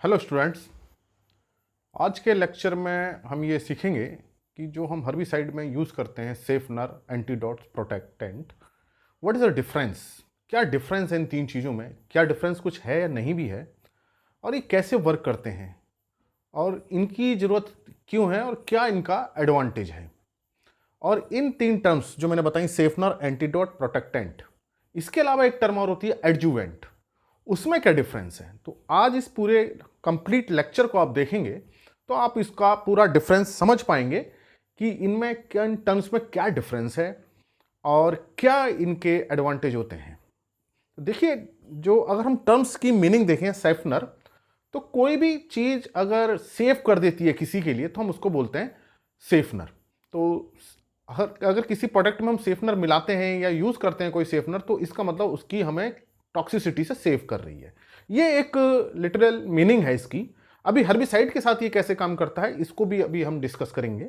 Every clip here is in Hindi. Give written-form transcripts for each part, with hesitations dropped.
Hello students. आज के लेक्चर में हम ये सीखेंगे कि जो हम हर्बिसाइड में यूज़ करते हैं safener, antidotes, protectant, what is the difference. क्या डिफरेंस है इन तीन चीज़ों में, क्या डिफरेंस कुछ है या नहीं भी है, और ये कैसे वर्क करते हैं और इनकी ज़रूरत क्यों है और क्या इनका एडवांटेज है। और इन तीन टर्म्स जो मैंने बताई, सेफनर, एंटीडोट, प्रोटेक्टेंट, इसके अलावा एक टर्म और होती है एडजुवेंट, उसमें क्या डिफरेंस है। तो आज इस पूरे कंप्लीट लेक्चर को आप देखेंगे तो आप इसका पूरा डिफरेंस समझ पाएंगे कि इनमें क्या, इन टर्म्स में क्या डिफरेंस है और क्या इनके एडवांटेज होते हैं। तो देखिए, जो अगर हम टर्म्स की मीनिंग देखें सेफनर, तो कोई भी चीज़ अगर सेफ कर देती है किसी के लिए तो हम उसको बोलते हैं सेफनर। तो अगर किसी प्रोडक्ट में हम सेफनर मिलाते हैं या यूज़ करते हैं कोई सेफनर, तो इसका मतलब उसकी हमें टॉक्सिसिटी से सेव कर रही है। ये एक लिटरल मीनिंग है इसकी। अभी हर्बिसाइड के साथ ये कैसे काम करता है इसको भी अभी हम डिस्कस करेंगे।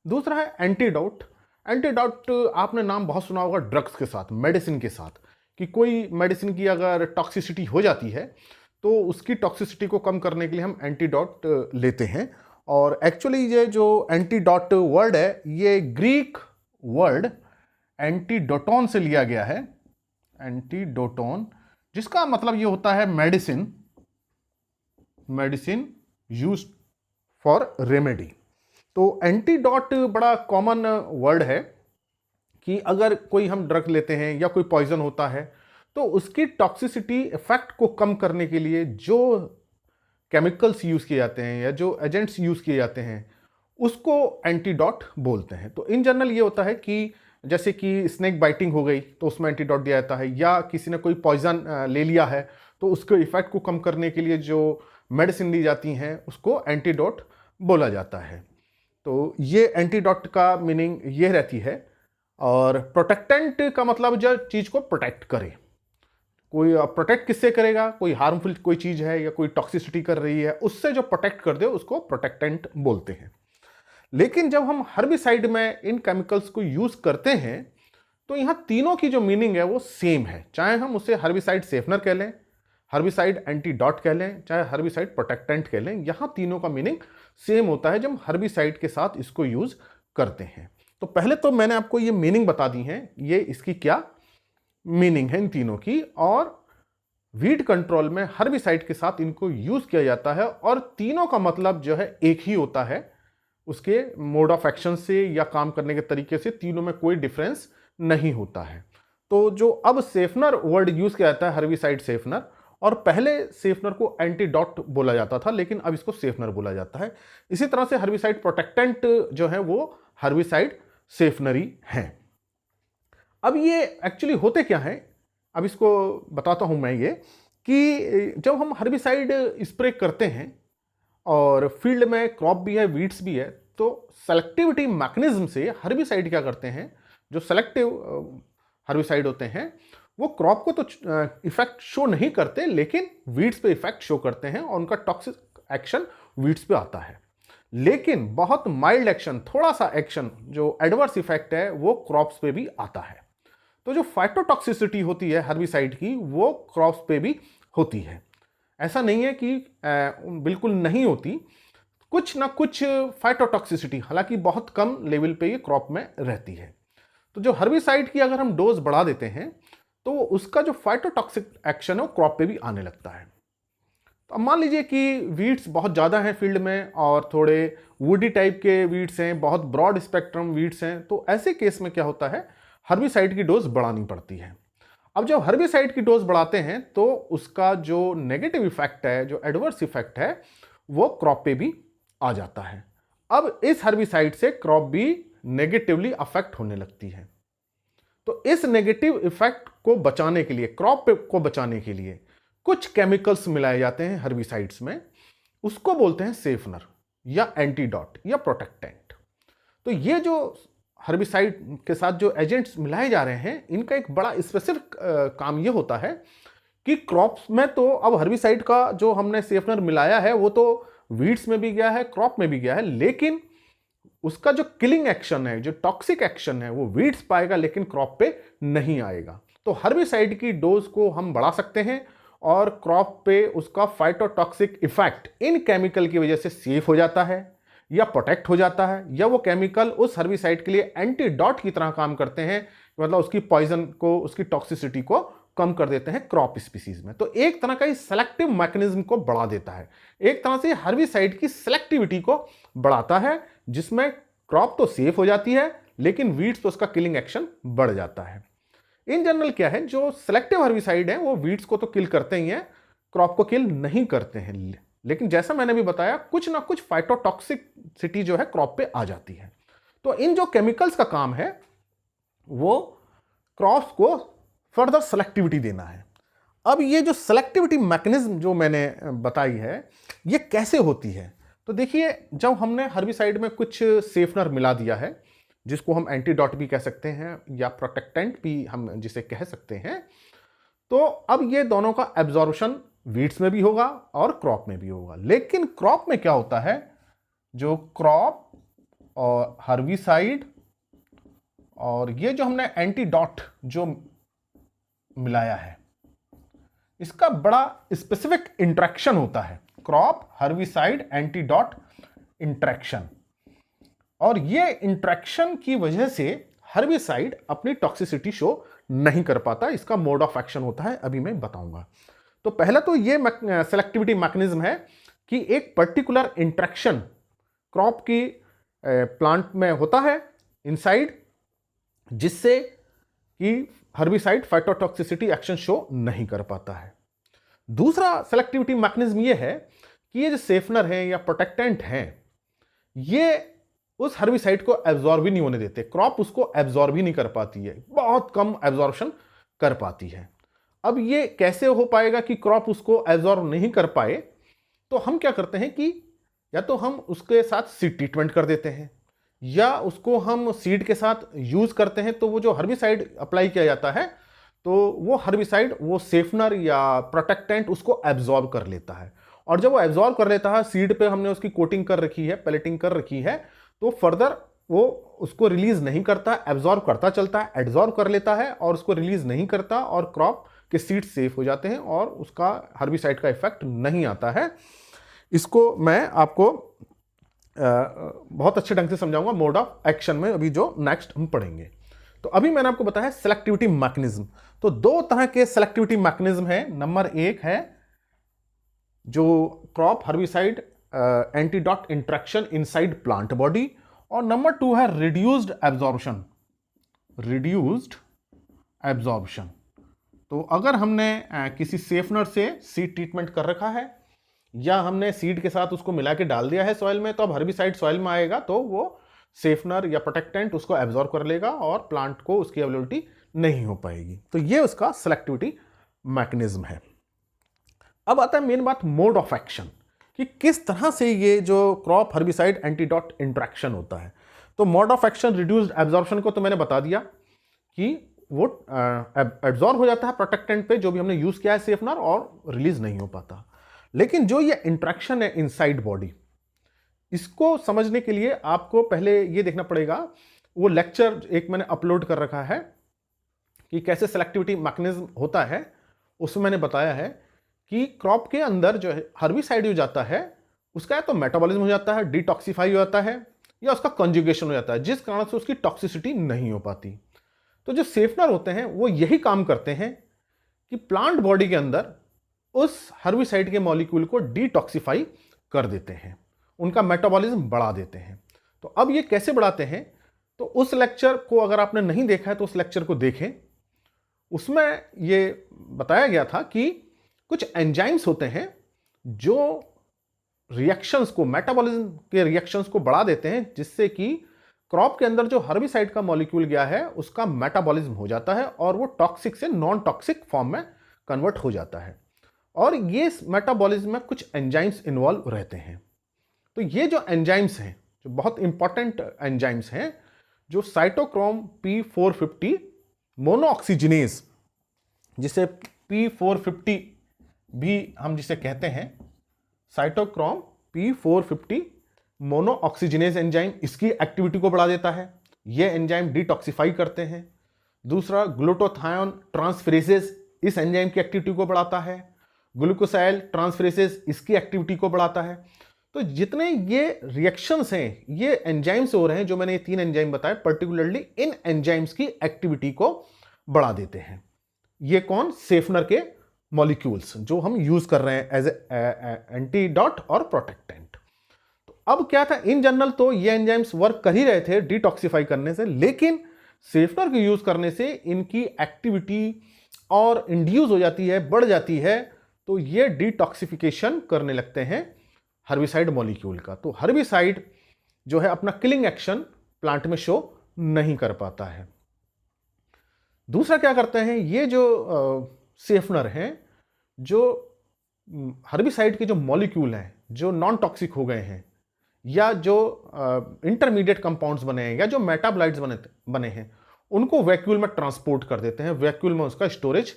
दूसरा है एंटीडोट। एंटीडोट आपने नाम बहुत सुना होगा ड्रग्स के साथ, मेडिसिन के साथ, कि कोई मेडिसिन की अगर टॉक्सिसिटी हो जाती है तो उसकी टॉक्सिसिटी को कम करने के लिए हम एंटीडोट लेते हैं। और एक्चुअली ये जो एंटीडोट वर्ड है ये ग्रीक वर्ड एंटीडोटोन से लिया गया है, एंटीडोटोन, जिसका मतलब ये होता है medicine, medicine used for remedy. तो एंटीडोट बड़ा कॉमन वर्ड है कि अगर कोई हम ड्रग लेते हैं या कोई पॉइजन होता है तो उसकी टॉक्सिसिटी इफेक्ट को कम करने के लिए जो केमिकल्स यूज किए जाते हैं या जो एजेंट्स यूज किए जाते हैं उसको एंटीडोट बोलते हैं। तो इन जनरल ये होता है कि जैसे कि स्नेक बाइटिंग हो गई तो उसमें एंटीडोट दिया जाता है, या किसी ने कोई पॉइजन ले लिया है तो उसके इफेक्ट को कम करने के लिए जो मेडिसिन दी जाती हैं उसको एंटीडोट बोला जाता है। तो ये एंटीडोट का मीनिंग ये रहती है। और प्रोटेक्टेंट का मतलब जो चीज़ को प्रोटेक्ट करे। कोई प्रोटेक्ट किससे करेगा, कोई हार्मफुल कोई चीज़ है या कोई टॉक्सिसिटी कर रही है, उससे जो प्रोटेक्ट कर दे उसको प्रोटेक्टेंट बोलते हैं। लेकिन जब हम हर्बिसाइड में इन केमिकल्स को यूज करते हैं तो यहां तीनों की जो मीनिंग है वो सेम है, चाहे हम उसे हर्बिसाइड सेफनर कह लें, हर्बिसाइड एंटीडोट कह लें, चाहे हर्बिसाइड प्रोटेक्टेंट कह लें, यहां तीनों का मीनिंग सेम होता है जब हम हर्बिसाइड के साथ इसको यूज करते हैं। तो पहले तो मैंने आपको ये मीनिंग बता दी है, ये इसकी क्या मीनिंग है इन तीनों की। और वीड कंट्रोल में हर्बिसाइड के साथ इनको यूज किया जाता है और तीनों का मतलब जो है एक ही होता है, उसके मोड ऑफ एक्शन से या काम करने के तरीके से तीनों में कोई डिफरेंस नहीं होता है। तो जो अब सेफनर वर्ड यूज किया जाता है हर्बिसाइड सेफनर, और पहले सेफनर को एंटीडोट बोला जाता था लेकिन अब इसको सेफनर बोला जाता है। इसी तरह से हर्बिसाइड प्रोटेक्टेंट जो है वो हर्बिसाइड सेफनरी है। अब ये एक्चुअली होते क्या है, अब इसको बताता हूं मैं ये, कि जब हम हर्बिसाइड स्प्रे करते हैं और फील्ड में क्रॉप भी है, वीड्स भी है, तो सेलेक्टिविटी मैकेनिज्म से हर्बिसाइड क्या करते हैं, जो सेलेक्टिव हर्बिसाइड होते हैं वो क्रॉप को तो इफेक्ट शो नहीं करते लेकिन वीड्स पे इफेक्ट शो करते हैं और उनका टॉक्सिक एक्शन वीड्स पे आता है। लेकिन बहुत माइल्ड एक्शन, थोड़ा सा एक्शन जो एडवर्स इफेक्ट है वो क्रॉप्स पे भी आता है। तो जो फाइटोटॉक्सिसिटी होती है हर्बिसाइड की वो क्रॉप्स पे भी होती है। ऐसा नहीं है कि बिल्कुल नहीं होती, कुछ ना कुछ फाइटोटॉक्सिसिटी, हालांकि बहुत कम लेवल पे ये क्रॉप में रहती है। तो जो हर्बिसाइड की अगर हम डोज बढ़ा देते हैं तो उसका जो फाइटोटॉक्सिक एक्शन है वो क्रॉप पे भी आने लगता है। तो अब मान लीजिए कि वीड्स बहुत ज़्यादा हैं फील्ड में और थोड़े वुडी टाइप के वीड्स हैं, बहुत ब्रॉड स्पेक्ट्रम वीड्स हैं, तो ऐसे केस में क्या होता है, हर्बिसाइड की डोज बढ़ानी पड़ती है। अब जब हर्बिसाइड की डोज बढ़ाते हैं तो उसका जो नेगेटिव इफेक्ट है, जो एडवर्स इफेक्ट है, वो क्रॉप पे भी आ जाता है। अब इस हर्बिसाइड से क्रॉप भी नेगेटिवली अफेक्ट होने लगती है। तो इस नेगेटिव इफेक्ट को बचाने के लिए, क्रॉप को बचाने के लिए कुछ केमिकल्स मिलाए जाते हैं हर्बिसाइड्स में, उसको बोलते हैं सेफनर या एंटीडोट या प्रोटेक्टेंट। तो ये जो हर्बिसाइड के साथ जो एजेंट्स मिलाए जा रहे हैं इनका एक बड़ा स्पेसिफिक काम ये होता है कि क्रॉप्स में तो अब हर्बिसाइड का जो हमने सेफनर मिलाया है वो तो वीड्स में भी गया है, क्रॉप में भी गया है, लेकिन उसका जो किलिंग एक्शन है, जो टॉक्सिक एक्शन है, वो वीड्स पाएगा लेकिन क्रॉप पे नहीं आएगा। तो हर्बिसाइड की डोज को हम बढ़ा सकते हैं और क्रॉप पे उसका फाइटोटॉक्सिक इफेक्ट इन केमिकल की वजह से सेफ हो जाता है या प्रोटेक्ट हो जाता है, या वो केमिकल उस हर्बिसाइड के लिए एंटीडॉट की तरह काम करते हैं, मतलब उसकी पॉइजन को, उसकी टॉक्सिसिटी को कम कर देते हैं क्रॉप स्पीसीज में। तो एक तरह का ये सेलेक्टिव मैकेनिज्म को बढ़ा देता है, एक तरह से हर्बिसाइड की सेलेक्टिविटी को बढ़ाता है, जिसमें क्रॉप तो सेफ हो जाती है लेकिन वीड्स पे उसका किलिंग एक्शन बढ़ जाता है। इन जनरल क्या है, जो सेलेक्टिव हर्बिसाइड है वो वीड्स को तो किल करते ही हैं, क्रॉप को किल नहीं करते हैं, लेकिन जैसा मैंने भी बताया कुछ ना कुछ फाइटोटॉक्सिसिटी जो है क्रॉप पे आ जाती है। तो इन जो केमिकल्स का काम है वो क्रॉप्स को फर्दर सेलेक्टिविटी देना है। अब ये जो सेलेक्टिविटी मैकेनिज्म जो मैंने बताई है ये कैसे होती है, तो देखिए जब हमने हर्बिसाइड में कुछ सेफनर मिला दिया है, जिसको हम एंटीडॉट भी कह सकते हैं या प्रोटेक्टेंट भी हम जिसे कह सकते हैं, तो अब ये दोनों का एब्जॉर्प्शन वीड्स में भी होगा और क्रॉप में भी होगा। लेकिन क्रॉप में क्या होता है, जो क्रॉप और हर्बिसाइड और ये जो हमने एंटीडॉट जो मिलाया है, इसका बड़ा स्पेसिफिक इंटरेक्शन होता है, क्रॉप हर्बिसाइड एंटीडॉट इंटरेक्शन। और ये इंटरेक्शन की वजह से हर्बिसाइड अपनी टॉक्सिसिटी शो नहीं कर पाता, इसका मोड ऑफ एक्शन होता है, अभी मैं बताऊंगा। तो पहला तो ये सेलेक्टिविटी मैकेनिज्म है कि एक पर्टिकुलर इंटरेक्शन क्रॉप की प्लांट में होता है इनसाइड, जिससे कि हर्बिसाइड फाइटोटॉक्सिसिटी एक्शन शो नहीं कर पाता है। दूसरा सेलेक्टिविटी मैकेनिज्म ये है कि ये जो सेफनर है या प्रोटेक्टेंट हैं, ये उस हर्बिसाइड को एब्जॉर्ब ही नहीं होने देते, क्रॉप उसको एब्जॉर्ब ही नहीं कर पाती है, बहुत कम एब्जॉर्प्शन कर पाती है। अब ये कैसे हो पाएगा कि क्रॉप उसको एब्जॉर्ब नहीं कर पाए, तो हम क्या करते हैं कि या तो हम उसके साथ सीड ट्रीटमेंट कर देते हैं या उसको हम सीड के साथ यूज करते हैं। तो वो जो हर्बिसाइड अप्लाई किया जाता है तो वो हर्बिसाइड वो सेफनर या प्रोटेक्टेंट उसको एब्जॉर्ब कर लेता है, और जब वो एब्जॉर्ब कर लेता है, सीड पे हमने उसकी कोटिंग कर रखी है, पैलेटिंग कर रखी है, तो फर्दर वो उसको रिलीज नहीं करता, एब्जॉर्ब करता चलता है, एब्जॉर्ब कर लेता है और उसको रिलीज नहीं करता, और क्रॉप के सीड सेफ हो जाते हैं और उसका हर्बिसाइड का इफेक्ट नहीं आता है। इसको मैं आपको बहुत अच्छे ढंग से समझाऊंगा मोड ऑफ एक्शन में, अभी जो नेक्स्ट हम पढ़ेंगे। तो अभी मैंने आपको बताया सेलेक्टिविटी मैकेनिज्म। तो दो तरह के सेलेक्टिविटी मैकेनिज्म है। नंबर एक है जो crop herbicide antidote interaction inside plant body, और नंबर टू है रिड्यूस्ड एब्जॉर्प्शन। रिड्यूस्ड एब्जॉर्प्शन, तो अगर हमने किसी सेफनर से सीड ट्रीटमेंट कर रखा है या हमने सीड के साथ उसको मिला के डाल दिया है सॉइल में, तो अब हर्बिसाइड सॉइल में आएगा तो वो सेफनर या प्रोटेक्टेंट उसको एब्जॉर्ब कर लेगा और प्लांट को उसकी अवेलेबिलिटी नहीं हो पाएगी। तो ये उसका सेलेक्टिविटी मैकेनिज्म है। अब आता है मेन बात मोड ऑफ एक्शन, कि किस तरह से ये जो क्रॉप हर्बिसाइड एंटीडॉट इंटरेक्शन होता है। तो mode of action reduced absorption को तो मैंने बता दिया कि वो एब्जॉर्ब हो जाता है प्रोटेक्टेंट पे जो भी हमने यूज किया है सेफनर, और रिलीज नहीं हो पाता। लेकिन जो ये इंटरेक्शन है इनसाइड बॉडी, इसको समझने के लिए आपको पहले ये देखना पड़ेगा, वो लेक्चर एक मैंने अपलोड कर रखा है कि कैसे सेलेक्टिविटी मैकेनिज्म होता है। उसमें मैंने बताया है कि क्रॉप के अंदर जो हर्बिसाइड हो जाता है उसका तो मेटाबॉलिज्म हो जाता है, डिटॉक्सिफाई हो जाता है, या उसका कंजुगेशन हो जाता है, जिस कारण से उसकी टॉक्सिसिटी नहीं हो पाती। तो जो सेफनर होते हैं वो यही काम करते हैं कि प्लांट बॉडी के अंदर उस हर्बिसाइड के मॉलिक्यूल को डिटॉक्सिफाई कर देते हैं, उनका मेटाबॉलिज्म बढ़ा देते हैं। तो अब ये कैसे बढ़ाते हैं, तो उस लेक्चर को अगर आपने नहीं देखा है तो उस लेक्चर को देखें। उसमें ये बताया गया था कि कुछ एंजाइम्स होते हैं जो रिएक्शंस को, मेटाबॉलिज्म के रिएक्शंस को बढ़ा देते हैं, जिससे कि क्रॉप के अंदर जो हर्बिसाइड का मॉलिक्यूल गया है उसका मेटाबॉलिज्म हो जाता है और वो टॉक्सिक से नॉन टॉक्सिक फॉर्म में कन्वर्ट हो जाता है। और ये मेटाबॉलिज्म में कुछ एंजाइम्स इन्वॉल्व रहते हैं। तो ये जो एंजाइम्स हैं, जो बहुत इंपॉर्टेंट एंजाइम्स हैं, जो साइटोक्रोम P450 मोनोऑक्सीजिनेज, जिसे P450 भी हम जिसे कहते हैं, साइटोक्रोम P450 मोनोऑक्सीजिनेज एंजाइम, इसकी एक्टिविटी को बढ़ा देता है। ये एंजाइम डिटॉक्सिफाई करते हैं। दूसरा ग्लूटाथायोन ट्रांसफेरेजेज इस एंजाइम की एक्टिविटी को बढ़ाता है। ग्लूकोसाइल ट्रांसफरेसेस इसकी एक्टिविटी को बढ़ाता है। तो जितने ये रिएक्शंस हैं ये एंजाइम से हो रहे हैं, जो मैंने ये 3 एंजाइम बताए, पर्टिकुलरली इन एंजाइम्स की एक्टिविटी को बढ़ा देते हैं। ये कौन? सेफनर के मॉलिक्यूल्स जो हम यूज कर रहे हैं एज एंटीडॉट और प्रोटेक्टेंट। तो अब क्या था, इन जनरल तो ये एंजाइम्स वर्क कर ही रहे थे डिटॉक्सिफाई करने से, लेकिन सेफनर को यूज करने से इनकी एक्टिविटी और इंड्यूस हो जाती है, बढ़ जाती है। तो ये डिटॉक्सिफिकेशन करने लगते हैं हर्बिसाइड मॉलिक्यूल का। तो हर्बिसाइड जो है अपना किलिंग एक्शन प्लांट में शो नहीं कर पाता है। दूसरा क्या करते हैं, ये जो सेफनर हैं, जो हर्बिसाइड के जो मॉलिक्यूल हैं जो नॉन टॉक्सिक हो गए हैं, या जो इंटरमीडिएट कंपाउंड्स बने हैं, या जो मेटाबोलाइट्स बने हैं, उनको वैक्यूल में ट्रांसपोर्ट कर देते हैं, वैक्यूल में उसका स्टोरेज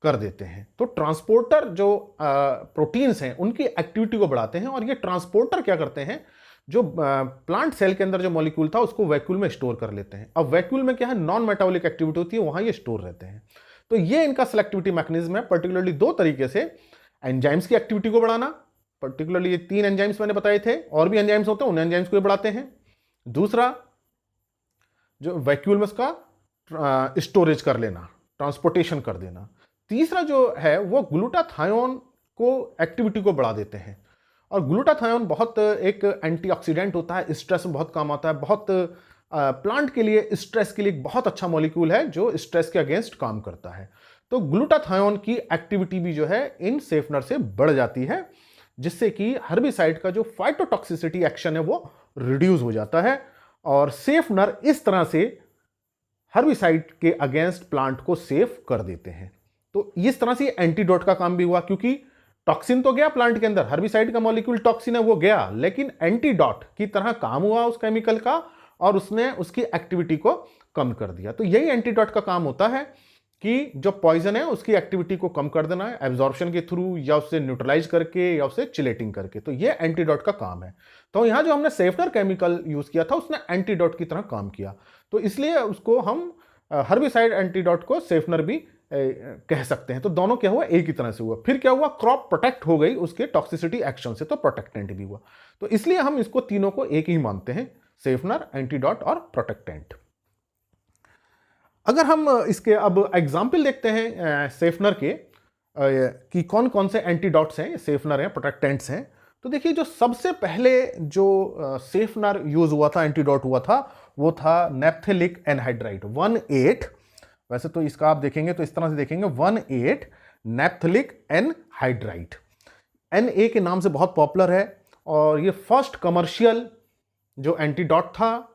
कर देते हैं। तो ट्रांसपोर्टर जो प्रोटीन्स हैं उनकी एक्टिविटी को बढ़ाते हैं, और ये ट्रांसपोर्टर क्या करते हैं, जो प्लांट सेल के अंदर जो मॉलिक्यूल था उसको वैक्यूल में स्टोर कर लेते हैं। अब वैक्यूल में क्या है, नॉन मेटाबॉलिक एक्टिविटी होती है, वहां ये स्टोर रहते हैं। तो ये इनका सेलेक्टिविटी मैकेनिज्म है, पर्टिकुलरली 2 तरीके से एंजाइम्स की एक्टिविटी को बढ़ाना। पर्टिकुलरली ये 3 एंजाइम्स मैंने बताए थे, और भी एंजाइम्स होते हैं, उन एंजाइम्स को बढ़ाते हैं। दूसरा जो वैक्यूल में उसका स्टोरेज कर लेना, ट्रांसपोर्टेशन कर देना। तीसरा जो है वो ग्लूटाथायोन को एक्टिविटी को बढ़ा देते हैं। और ग्लूटाथायोन बहुत एक एंटीऑक्सीडेंट होता है, स्ट्रेस में बहुत काम आता है, बहुत प्लांट के लिए स्ट्रेस के लिए बहुत अच्छा मॉलिक्यूल है जो स्ट्रेस के अगेंस्ट काम करता है। तो ग्लूटाथायोन की एक्टिविटी भी जो है इन सेफनर से बढ़ जाती है, जिससे कि हर्बिसाइड का जो फाइटोटॉक्सिसिटी एक्शन है वो रिड्यूस हो जाता है, और सेफनर इस तरह से हर्बिसाइड के अगेंस्ट प्लांट को सेफ कर देते हैं। तो इस तरह से एंटीडोट का काम भी हुआ, क्योंकि टॉक्सिन तो गया प्लांट के अंदर, हर्बिसाइड का मॉलिक्यूल टॉक्सिन है वो गया, लेकिन एंटीडोट की तरह काम हुआ उस केमिकल का, और उसने उसकी एक्टिविटी को कम कर दिया। तो यही एंटीडोट का काम होता है कि जो पॉइजन है उसकी एक्टिविटी को कम कर देना है, एब्जॉर्प्शन के थ्रू, या उससे न्यूट्रलाइज करके, या उससे चिलेटिंग करके। तो ये एंटीडोट का काम है। तो यहां जो हमने सेफनर केमिकल यूज किया था उसने एंटीडोट की तरह काम किया, तो इसलिए उसको हम हर्बिसाइड एंटीडोट को सेफनर भी कह सकते हैं। तो दोनों क्या हुआ, एक ही तरह से हुआ। फिर क्या हुआ, क्रॉप प्रोटेक्ट हो गई उसके टॉक्सिसिटी एक्शन से, तो प्रोटेक्टेंट भी हुआ। तो इसलिए हम इसको तीनों को एक ही मानते हैं, सेफनर, एंटीडोट और प्रोटेक्टेंट। अगर हम इसके अब एग्जाम्पल देखते हैं सेफनर के कि कौन कौन से एंटीडोट्स हैं, सेफनर हैं, प्रोटेक्टेंट्स हैं। तो देखिए, जो सबसे पहले जो सेफनर यूज हुआ था, एंटीडोट हुआ था, वो था नेप्थेलिक एनहाइड्राइड 1,8। वैसे तो इसका आप देखेंगे तो इस तरह से देखेंगे 1,8 नेप्थेलिक एनहाइड्राइड। Na के नाम से बहुत पॉपुलर है, और ये फर्स्ट कमर्शियल जो एंटीडोट था।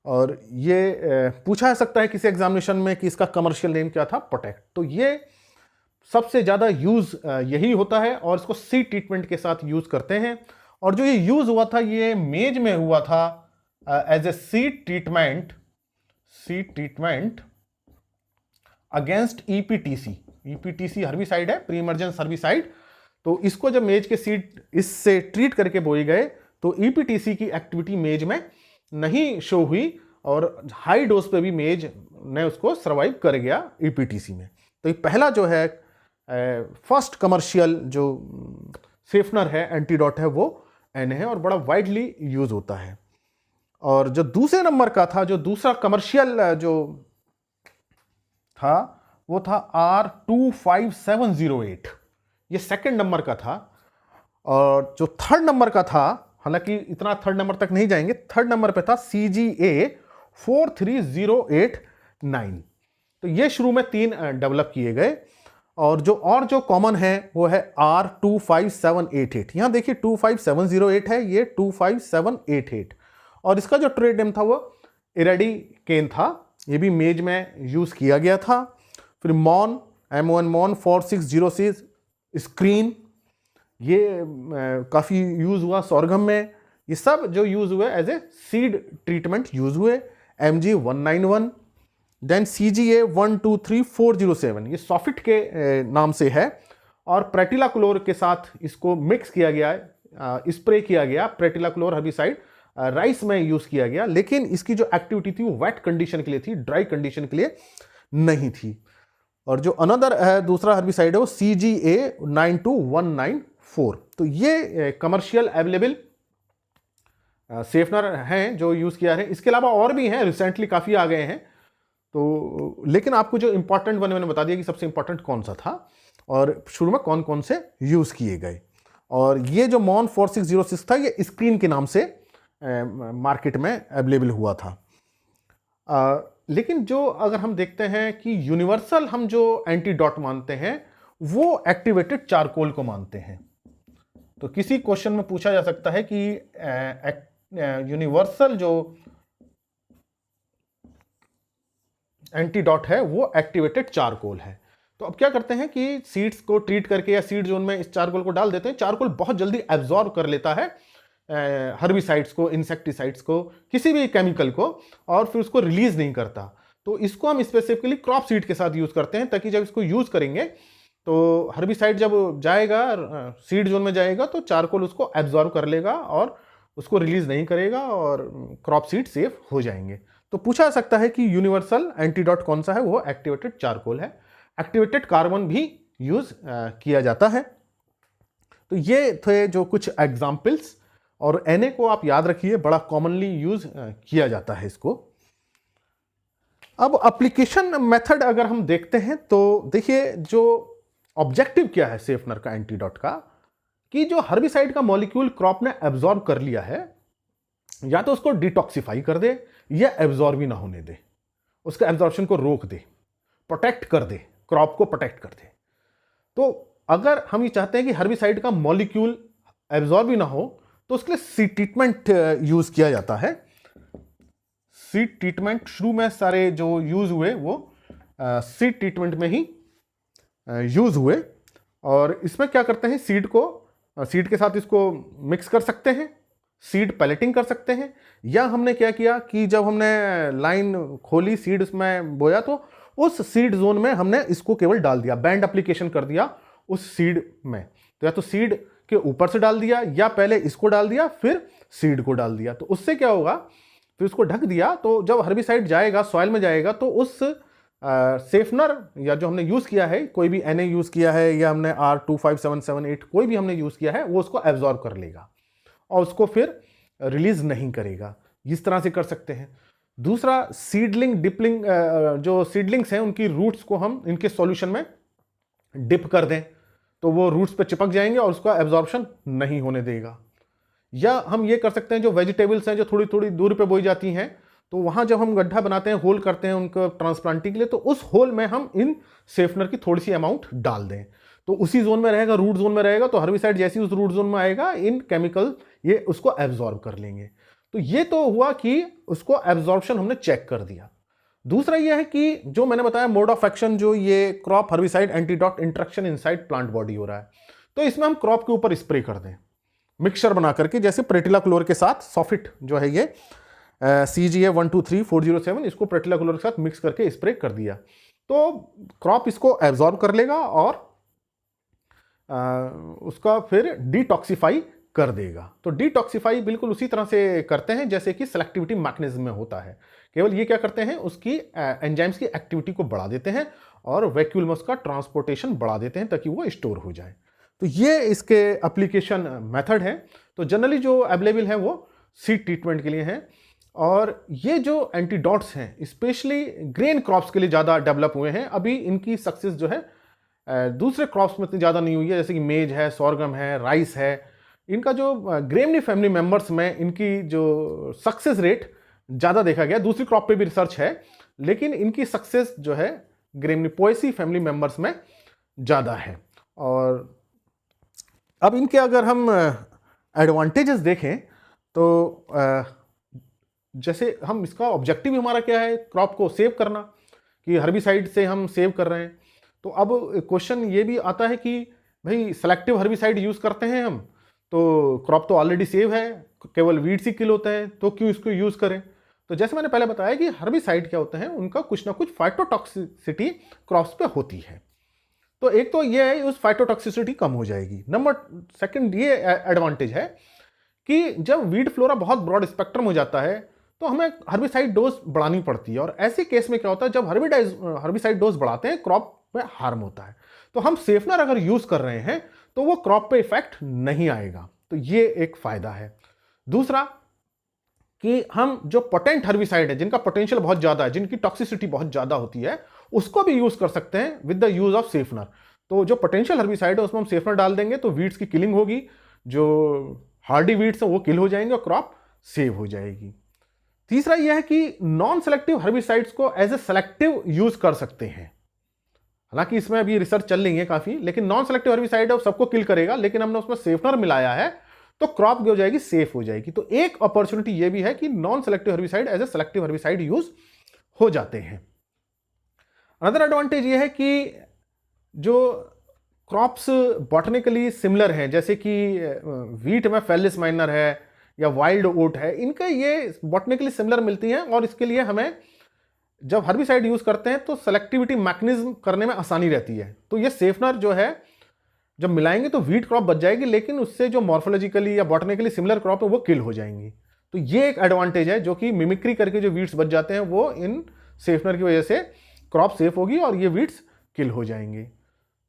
और ये पूछा जा सकता है किसी एग्जामिनेशन में कि इसका कमर्शियल नेम क्या था, प्रोटेक्ट। तो ये सबसे ज़्यादा यूज यही होता है, और इसको सी ट्रीटमेंट के साथ यूज करते हैं। और जो ये यूज हुआ था ये मेज में हुआ था as a seed treatment against EPTC. EPTC herbicide है, प्री इमर्जेंस हर्बिसाइड। तो इसको जब मेज के सीड इससे ट्रीट करके बोए गए तो ईपीटीसी की एक्टिविटी मेज में नहीं शो हुई, और हाई डोज पे भी मेज ने उसको सर्वाइव कर गया ईपीटीसी में। तो ये पहला जो है फर्स्ट कमर्शियल जो सेफनर है, एंटीडोट है, वो एन है, और बड़ा वाइडली यूज होता है। और जो दूसरे नंबर का था, जो दूसरा कमर्शियल जो था, वो था R25708। ये सेकंड नंबर का था। और जो थर्ड नंबर का था, हालांकि इतना थर्ड नंबर तक नहीं जाएंगे, थर्ड नंबर पे था CGA43089। तो ये शुरू में 3 डेवलप किए गए, और जो कॉमन है वो है R25788। यहां देखिए 25708 है, ये 25788। और इसका जो ट्रेड नेम था वो इरेडिकेन था, ये भी मेज में यूज किया गया था। फिर मॉन, MON 4606 स्क्रीन, ये काफ़ी यूज़ हुआ सॉर्गम में। ये सब जो यूज़ हुए as a seed treatment use हुए। MG191, देन CGA123407, ये सॉफिट के नाम से है, और प्रेटिलाक्लोर के साथ इसको मिक्स किया गया, स्प्रे किया गया। प्रेटिलाक्लोर हर्बिसाइड राइस में यूज़ किया गया, लेकिन इसकी जो एक्टिविटी थी वो वेट कंडीशन के लिए थी, ड्राई कंडीशन के लिए नहीं थी। और जो अनदर है दूसरा हर्बिसाइड है वो CGA 92194। तो ये कमर्शियल अवेलेबल सेफनर हैं जो यूज़ किया है। इसके अलावा और भी हैं, रिसेंटली काफ़ी आ गए हैं। तो लेकिन आपको जो इंपॉर्टेंट मैंने बता दिया कि सबसे इंपॉर्टेंट कौन सा था और शुरू में कौन कौन से यूज़ किए गए। और ये जो मॉन 4606 था ये स्क्रीन के नाम से मार्केट में अवेलेबल हुआ था। लेकिन जो अगर हम देखते हैं कि यूनिवर्सल हम जो एंटीडॉट मानते हैं वो एक्टिवेटेड चारकोल को मानते हैं। तो किसी क्वेश्चन में पूछा जा सकता है कि यूनिवर्सल जो एंटीडॉट है वो एक्टिवेटेड चारकोल है। तो अब क्या करते हैं कि सीड्स को ट्रीट करके या सीड जोन में इस चारकोल को डाल देते हैं। चारकोल बहुत जल्दी एब्जॉर्ब कर लेता है हर्बिसाइड्स को, इंसेक्टिसाइड्स को, किसी भी केमिकल को, और फिर उसको रिलीज नहीं करता। तो इसको हम स्पेसिफिकली क्रॉप सीड के साथ यूज करते हैं ताकि जब इसको यूज करेंगे तो हर्बिसाइड जब जाएगा सीड जोन में जाएगा तो चारकोल उसको एब्जॉर्ब कर लेगा और उसको रिलीज नहीं करेगा और क्रॉप सीड सेफ हो जाएंगे। तो पूछा जा सकता है कि यूनिवर्सल एंटीडॉट कौन सा है, वो एक्टिवेटेड चारकोल है। एक्टिवेटेड कार्बन भी यूज किया जाता है। तो ये थे जो कुछ एग्जाम्पल्स, और Na को आप याद रखिए, बड़ा कॉमनली यूज किया जाता है इसको। अब एप्लीकेशन मेथड अगर हम देखते हैं तो देखिए जो ऑब्जेक्टिव क्या है सेफनर का, एंटीडॉट का, कि जो हर्बिसाइड का मॉलिक्यूल क्रॉप ने एब्जॉर्ब कर लिया है या तो उसको डिटॉक्सिफाई कर दे या एब्जॉर्ब ही ना होने दे, उसके एब्जॉर्प्शन को रोक दे, प्रोटेक्ट कर दे, क्रॉप को प्रोटेक्ट कर दे। तो अगर हम ये चाहते हैं कि हर्बिसाइड का मॉलिक्यूल एब्जॉर्ब ही ना हो तो उसके लिए सीड ट्रीटमेंट यूज किया जाता है। सीड ट्रीटमेंट शुरू में सारे जो यूज हुए वो सीड ट्रीटमेंट में ही यूज हुए। और इसमें क्या करते हैं, सीड को सीड के साथ इसको मिक्स कर सकते हैं, सीड पैलेटिंग कर सकते हैं, या हमने क्या किया कि जब हमने लाइन खोली सीड उसमें बोया तो उस सीड जोन में हमने इसको केवल डाल दिया, बैंड एप्लीकेशन कर दिया उस सीड में। तो या तो सीड के ऊपर से डाल दिया या पहले इसको डाल दिया फिर सीड को डाल दिया। तो उससे क्या होगा, फिर उसको ढक दिया तो जब हर्बिसाइड जाएगा सॉइल में जाएगा तो उस सेफनर या जो हमने यूज किया है, कोई भी Na यूज किया है या हमने R25778 कोई भी हमने यूज किया है, वो उसको एब्जॉर्ब कर लेगा और उसको फिर रिलीज नहीं करेगा। इस तरह से कर सकते हैं। दूसरा, सीडलिंग डिपलिंग, जो सीडलिंग्स हैं उनकी रूट्स को हम इनके सॉल्यूशन में डिप कर दें तो वो रूट्स पे चिपक जाएंगे और उसका एब्जॉर्प्शन नहीं होने देगा। या हम ये कर सकते हैं, जो वेजिटेबल्स हैं जो थोड़ी थोड़ी दूर पे बोई जाती हैं, तो वहां जब हम गड्ढा बनाते हैं, होल करते हैं उनको ट्रांसप्लांटिंग के लिए, तो उस होल में हम इन सेफनर की थोड़ी सी अमाउंट डाल दें तो उसी जोन में रहेगा, रूट जोन में रहेगा। तो हर्बिसाइड जैसे उस रूट जोन में आएगा, इन केमिकल ये उसको एब्जॉर्ब कर लेंगे। तो ये तो हुआ कि उसको एब्जॉर्प्शन हमने चेक कर दिया। दूसरा यह है कि जो मैंने बताया मोड ऑफ एक्शन, जो ये crop herbicide antidote interaction inside plant body हो रहा है, तो इसमें हम क्रॉप के ऊपर स्प्रे कर दें मिक्सचर बना करके, जैसे प्रेटिलाक्लोर के साथ सॉफिट जो है ये CGA 123407, इसको प्रेटिलाक्लोर के साथ मिक्स करके स्प्रे कर दिया तो क्रॉप इसको एब्जॉर्ब कर लेगा और उसका फिर डिटॉक्सिफाई कर देगा। तो डिटॉक्सिफाई बिल्कुल उसी तरह से करते हैं जैसे कि सेलेक्टिविटी मैकेनिज्म में होता है। केवल ये क्या करते हैं, उसकी एंजाइम्स की एक्टिविटी को बढ़ा देते हैं और वैक्यूल में उसका ट्रांसपोर्टेशन बढ़ा देते हैं ताकि वो स्टोर हो जाए। तो ये इसके एप्लीकेशन मेथड है। तो जनरली जो अवेलेबल है वो सीड ट्रीटमेंट के लिए है। और ये जो एंटीडॉट्स हैं स्पेशली ग्रेन क्रॉप्स के लिए ज़्यादा डेवलप हुए हैं। अभी इनकी सक्सेस जो है दूसरे क्रॉप्स में इतनी ज़्यादा नहीं हुई है, जैसे कि मेज है, सोरगम है, राइस है। इनका जो ग्रेमनी फैमिली मेंबर्स में इनकी जो सक्सेस रेट ज़्यादा देखा गया। दूसरी क्रॉप पे भी रिसर्च है लेकिन इनकी सक्सेस जो है ग्रेमनी पोएसी फैमिली मेंबर्स में ज़्यादा है। और अब इनके अगर हम एडवांटेजेस देखें तो जैसे हम इसका ऑब्जेक्टिव हमारा क्या है, क्रॉप को सेव करना, कि हर्बिसाइड से हम सेव कर रहे हैं। तो अब क्वेश्चन ये भी आता है कि भाई सेलेक्टिव हर्बिसाइड यूज़ करते हैं हम, तो क्रॉप तो ऑलरेडी सेव है, केवल वीड्स ही किल होते हैं, तो क्यों इसको यूज़ करें। तो जैसे मैंने पहले बताया कि हर्बिसाइड क्या होते हैं, उनका कुछ ना कुछ फाइटोटॉक्सिसिटी क्रॉप्स पे होती है। तो एक तो ये है उस फाइटोटॉक्सिसिटी कम हो जाएगी। नंबर सेकंड ये एडवांटेज है कि जब वीड फ्लोरा बहुत ब्रॉड स्पेक्ट्रम हो जाता है तो हमें हर्बिसाइड डोज बढ़ानी पड़ती है। और ऐसे केस में क्या होता है, जब हर्बिसाइड डोज बढ़ाते हैं क्रॉप में हार्म होता है। तो हम सेफनर अगर यूज कर रहे हैं तो वो क्रॉप पे इफेक्ट नहीं आएगा। तो ये एक फायदा है। दूसरा कि हम जो पोटेंट हर्बिसाइड है, जिनका पोटेंशियल बहुत ज्यादा है, जिनकी टॉक्सिसिटी बहुत ज्यादा होती है, उसको भी यूज कर सकते हैं विद द यूज ऑफ सेफनर। तो जो पोटेंशियल हर्बिसाइड है उसमें हम सेफनर डाल देंगे तो वीड्स की किलिंग होगी, जो हार्डी वीड्स है वो किल हो जाएंगे और क्रॉप सेव हो जाएगी। तीसरा यह है कि नॉन सेलेक्टिव हर्बिसाइड्स को एज ए सेलेक्टिव यूज कर सकते हैं। हालांकि इसमें अभी रिसर्च चल रही है काफी, लेकिन नॉन सेलेक्टिव हर्बिसाइड है वो सबको किल करेगा, लेकिन हमने उसमें सेफनर मिलाया है तो क्रॉप हो जाएगी, सेफ हो जाएगी। तो एक अपॉर्चुनिटी ये भी है कि non selective herbicide as a selective herbicide use हो जाते हैं। अनदर एडवांटेज ये है कि जो क्रॉप्स बॉटनिकली सिमिलर हैं, जैसे कि वीट में फेलिस माइनर है या वाइल्ड ओट है, इनका ये बॉटनिकली सिमिलर मिलती हैं और इसके लिए हमें जब हर्बिसाइड यूज करते हैं तो सेलेक्टिविटी मैकेनिज्म करने में आसानी रहती है। तो ये सेफनर जो है जब मिलाएंगे तो वीट क्रॉप बच जाएगी, लेकिन उससे जो मॉर्फोलॉजिकली या बॉटनिकली सिमिलर क्रॉप है वो किल हो जाएंगी। तो ये एक एडवांटेज है, जो कि मिमिक्री करके जो वीड्स बच जाते हैं वो इन सेफनर की वजह से क्रॉप सेफ होगी और ये वीड्स किल हो जाएंगे।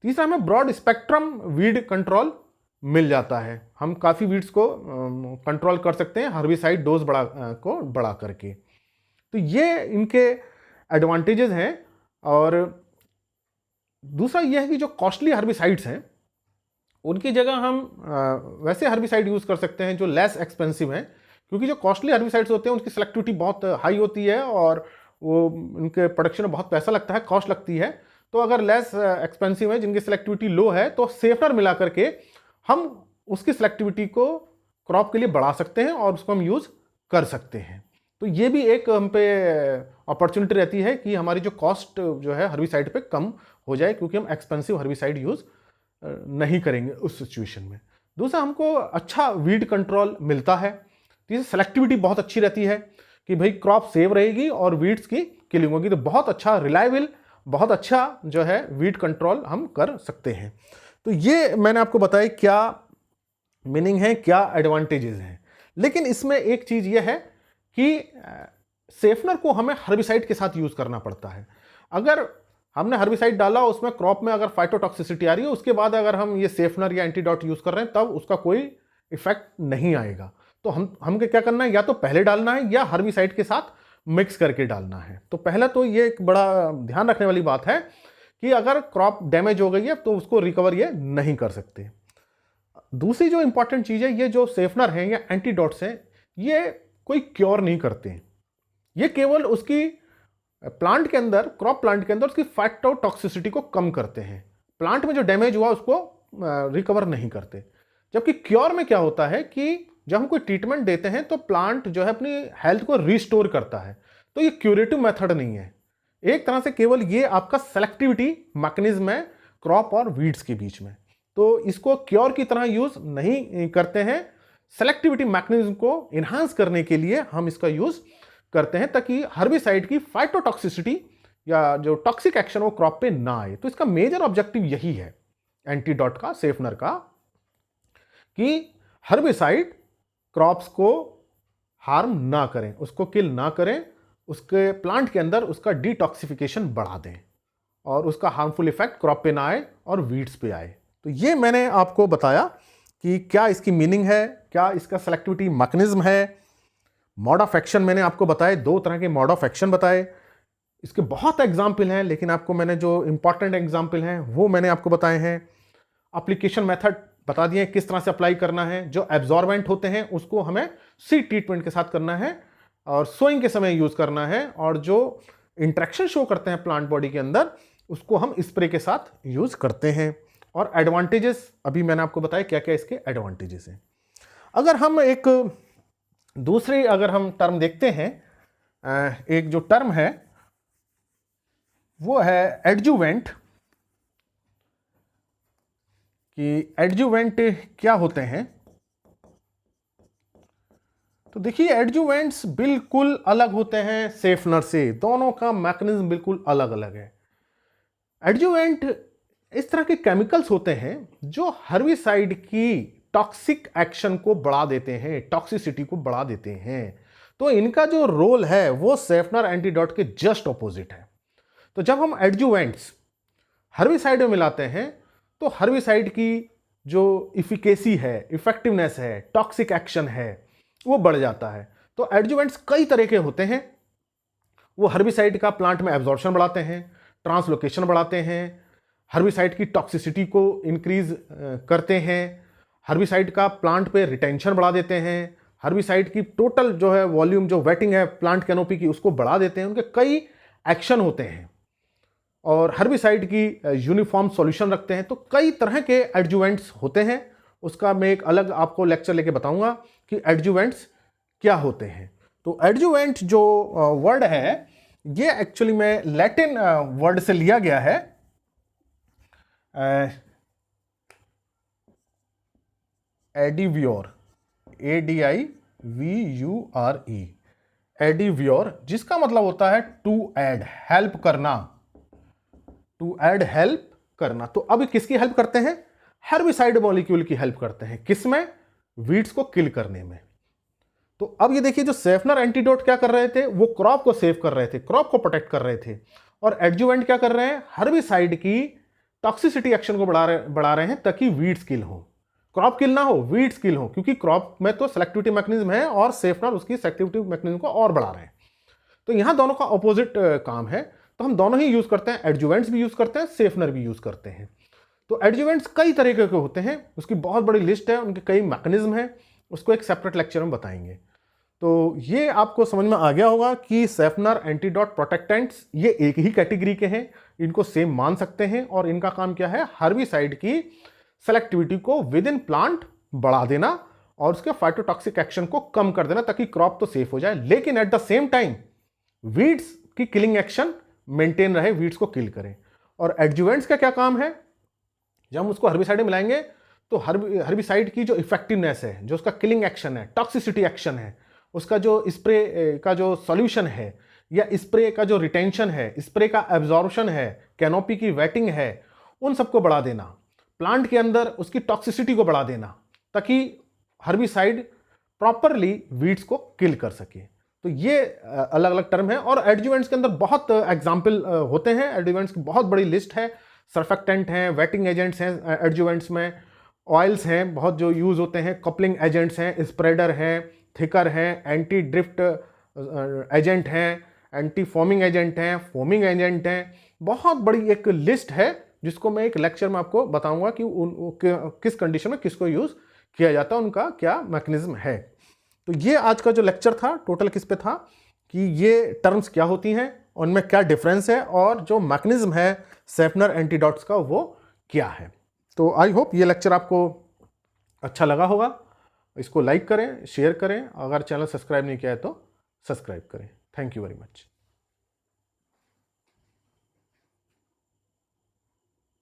तीसरा, हमें ब्रॉड स्पेक्ट्रम वीड कंट्रोल मिल जाता है। हम काफ़ी वीड्स को कंट्रोल कर सकते हैं हर्बिसाइड डोज बढ़ा करके। तो ये इनके एडवांटेजेस हैं। और दूसरा यह है कि जो कॉस्टली हर्बिसाइड्स हैं उनकी जगह हम वैसे हर्बिसाइड यूज कर सकते हैं जो लेस एक्सपेंसिव हैं, क्योंकि जो कॉस्टली हर्बिसाइड्स होते हैं उनकी सेलेक्टिविटी बहुत हाई होती है और वो उनके प्रोडक्शन में बहुत पैसा लगता है, कॉस्ट लगती है। तो अगर लेस एक्सपेंसिव है, जिनकी सेलेक्टिविटी लो है, तो सेफनर मिला करके हम उसकी सेलेक्टिविटी को क्रॉप के लिए बढ़ा सकते हैं और उसको हम यूज कर सकते हैं। तो ये भी एक हम पे अपॉर्चुनिटी रहती है कि हमारी जो कॉस्ट जो है हर्बिसाइड पे कम हो जाए, क्योंकि हम एक्सपेंसिव हर्बिसाइड यूज नहीं करेंगे उस सिचुएशन में। दूसरा, हमको अच्छा वीड कंट्रोल मिलता है। तीसरा, सेलेक्टिविटी बहुत अच्छी रहती है कि भाई क्रॉप सेव रहेगी और वीड्स की किलिंग होगी। तो बहुत अच्छा रिलायबल, बहुत अच्छा जो है वीड कंट्रोल हम कर सकते हैं। तो ये मैंने आपको बताया क्या मीनिंग है, क्या एडवांटेजेस हैं। लेकिन इसमें एक चीज ये है कि सेफनर को हमें हर्बिसाइड के साथ यूज करना पड़ता है। अगर हमने हर्बिसाइड डाला, उसमें क्रॉप में अगर फाइटोटॉक्सिसिटी आ रही है, उसके बाद अगर हम ये सेफनर या एंटीडॉट यूज कर रहे हैं, तब उसका कोई इफेक्ट नहीं आएगा। तो हमको क्या करना है, या तो पहले डालना है या हर्बिसाइड के साथ मिक्स करके डालना है। तो पहला तो ये एक बड़ा ध्यान रखने वाली बात है कि अगर क्रॉप डैमेज हो गई है तो उसको रिकवर ये नहीं कर सकते। दूसरी जो इंपॉर्टेंट चीज है, ये जो सेफनर है या एंटीडॉट्स हैं, ये कोई क्योर नहीं करते। ये केवल उसकी प्लांट के अंदर, क्रॉप प्लांट के अंदर उसकी फाइटोटॉक्सिसिटी को कम करते हैं। प्लांट में जो डैमेज हुआ उसको रिकवर नहीं करते। जबकि क्योर में क्या होता है कि जब हम कोई ट्रीटमेंट देते हैं तो प्लांट जो है अपनी हेल्थ को रिस्टोर करता है। तो ये क्यूरेटिव मेथड नहीं है, एक तरह से केवल ये आपका सेलेक्टिविटी मैकेनिज्म है क्रॉप और वीड्स के बीच में। तो इसको क्योर की तरह यूज नहीं करते हैं, सेलेक्टिविटी मैकेनिज्म को इनहांस करने के लिए हम इसका यूज करते हैं, ताकि हर्बिसाइड की फाइटोटॉक्सिसिटी या जो टॉक्सिक एक्शन वो क्रॉप पे ना आए। तो इसका मेजर ऑब्जेक्टिव यही है एंटीडॉट का, सेफनर का, कि हर्बिसाइड क्रॉप्स को हार्म ना करें, उसको किल ना करें, उसके प्लांट के अंदर उसका डिटॉक्सिफिकेशन बढ़ा दें और उसका हार्मफुल इफेक्ट क्रॉप पे ना आए और वीड्स पे आए। तो ये मैंने आपको बताया कि क्या इसकी मीनिंग है, क्या इसका सेलेक्टिविटी मैकेनिज्म है। मोड ऑफ एक्शन मैंने आपको बताए, 2 तरह के मोड ऑफ एक्शन बताए। इसके बहुत एग्जाम्पल हैं, लेकिन आपको मैंने जो इंपॉर्टेंट एग्जाम्पल हैं वो मैंने आपको बताए हैं। एप्लीकेशन मेथड बता दिए किस तरह से अप्लाई करना है। जो एब्जॉर्बेंट होते हैं उसको हमें सीड ट्रीटमेंट के साथ करना है और सोइंग के समय यूज करना है, और जो इंट्रैक्शन शो करते हैं प्लांट बॉडी के अंदर उसको हम स्प्रे के साथ यूज करते हैं। और एडवांटेजेस अभी मैंने आपको बताया क्या क्या इसके एडवांटेजेस हैं। अगर हम एक दूसरी अगर हम टर्म देखते हैं, एक जो टर्म है वो है एडजुवेंट, कि एडजुवेंट क्या होते हैं। तो देखिए एडजुवेंट्स बिल्कुल अलग होते हैं सेफनर से, दोनों का मैकेनिज्म बिल्कुल अलग अलग है। एडजुवेंट इस तरह के केमिकल्स होते हैं जो हर्बिसाइड की टॉक्सिक एक्शन को बढ़ा देते हैं, टॉक्सिसिटी को बढ़ा देते हैं। तो इनका जो रोल है वो सेफनर एंटीडोट के जस्ट ऑपोजिट है। तो जब हम एडजुवेंट्स हर्बिसाइड में मिलाते हैं तो हर्बिसाइड की जो इफिकेसी है, इफेक्टिवनेस है, टॉक्सिक एक्शन है, वो बढ़ जाता है। तो एडजुवेंट्स कई तरह के होते हैं। वो हर्बिसाइड का प्लांट में एब्जॉर्प्शन बढ़ाते हैं, ट्रांसलोकेशन बढ़ाते हैं, हर्बिसाइड की टॉक्सिसिटी को इंक्रीज करते हैं, हर्बिसाइड का प्लांट पे रिटेंशन बढ़ा देते हैं, हर्बिसाइड की टोटल जो है वॉल्यूम, जो वेटिंग है प्लांट कैनोपी की, उसको बढ़ा देते हैं। उनके कई एक्शन होते हैं और हर्बिसाइड की यूनिफॉर्म सॉल्यूशन रखते हैं। तो कई तरह के एडजुवेंट्स होते हैं। उसका मैं एक अलग आपको लेक्चर लेके बताऊंगा कि एडजुवेंट्स क्या होते हैं। तो एडजुवेंट जो वर्ड है ये एक्चुअली में लैटिन वर्ड से लिया गया है। एडिव्योर, ADIVURE, एडिव्योर, जिसका मतलब होता है टू ऐड, हेल्प करना, टू ऐड हेल्प करना। तो अब किसकी हेल्प करते हैं? हर्बिसाइड मॉलिक्यूल की हेल्प करते हैं। किसमें? वीड्स को किल करने में। तो अब ये देखिए, जो सेफनर एंटीडोट क्या कर रहे थे, वो क्रॉप को सेव कर रहे थे, क्रॉप को प्रोटेक्ट कर रहे थे। और एडजुवेंट क्या कर रहे हैं? हर्बिसाइड की टॉक्सिसिटी एक्शन को बढ़ा रहे हैं ताकि वीड्स किल हो। क्रॉप किल ना हो, वीड्स किल हो, क्योंकि क्रॉप में तो सेलेक्टिविटी मैकेनिज्म है और सेफनर उसकी सेलेक्टिविटी मैकेनिज्म को और बढ़ा रहे हैं। तो यहां दोनों का ऑपोजिट काम है। तो हम दोनों ही यूज करते हैं, एडजुवेंट्स भी यूज करते हैं, सेफनर भी यूज करते हैं। तो एडजुवेंट्स कई तरीके के होते हैं, उसकी बहुत बड़ी लिस्ट है, उनके कई मैकेनिज्म है, उसको एक सेपरेट लेक्चर में बताएंगे। तो ये आपको समझ में आ गया होगा कि सेफनर, एंटीडोट, प्रोटेक्टेंट्स ये एक ही कैटेगरी के हैं, इनको सेम मान सकते हैं। और इनका काम क्या है? हर्बिसाइड की सेलेक्टिविटी को विद इन प्लांट बढ़ा देना और उसके फाइटोटॉक्सिक एक्शन को कम कर देना ताकि क्रॉप तो सेफ हो जाए, लेकिन at the same time weeds की किलिंग एक्शन मेंटेन रहे, वीड्स को किल करें। और एडजुवेंट्स का क्या काम है? जब हम उसको हर्बिसाइड में मिलाएंगे तो हर्बिसाइड की जो इफेक्टिवनेस है, जो उसका किलिंग एक्शन है, टॉक्सिसिटी एक्शन है, उसका जो स्प्रे का जो सॉल्यूशन है या स्प्रे का जो रिटेंशन है, स्प्रे का एब्जॉर्प्शन है, कैनोपी की वेटिंग है, उन सबको बढ़ा देना, प्लांट के अंदर उसकी टॉक्सिसिटी को बढ़ा देना ताकि हर्बिसाइड प्रॉपरली वीड्स को किल कर सके। तो ये अलग अलग टर्म है। और एडजुवेंट्स के अंदर बहुत एग्जाम्पल होते हैं, एडजुवेंट्स की बहुत बड़ी लिस्ट है। सर्फेक्टेंट हैं, वेटिंग एजेंट्स हैं एडजुवेंट्स में, ऑयल्स हैं बहुत जो यूज होते हैं, कपलिंग एजेंट्स हैं, स्प्रेडर हैं, थिकर हैं, एंटी ड्रिफ्ट एजेंट हैं, एंटी फोमिंग एजेंट हैं, फोमिंग एजेंट हैं। बहुत बड़ी एक लिस्ट है जिसको मैं एक लेक्चर में आपको बताऊंगा कि किस कंडीशन में किसको यूज किया जाता है, उनका क्या मैकेनिज्म है। तो ये आज का जो लेक्चर था टोटल किस पे था कि ये टर्म्स क्या होती हैं, उनमें क्या डिफरेंस है और जो मैकेनिज्म है सेफनर एंटीडोट्स का वो क्या है। तो आई होप ये लेक्चर आपको अच्छा लगा होगा। इसको लाइक करें, शेयर करें, अगर चैनल सब्सक्राइब नहीं किया है तो सब्सक्राइब करें। Thank you very much.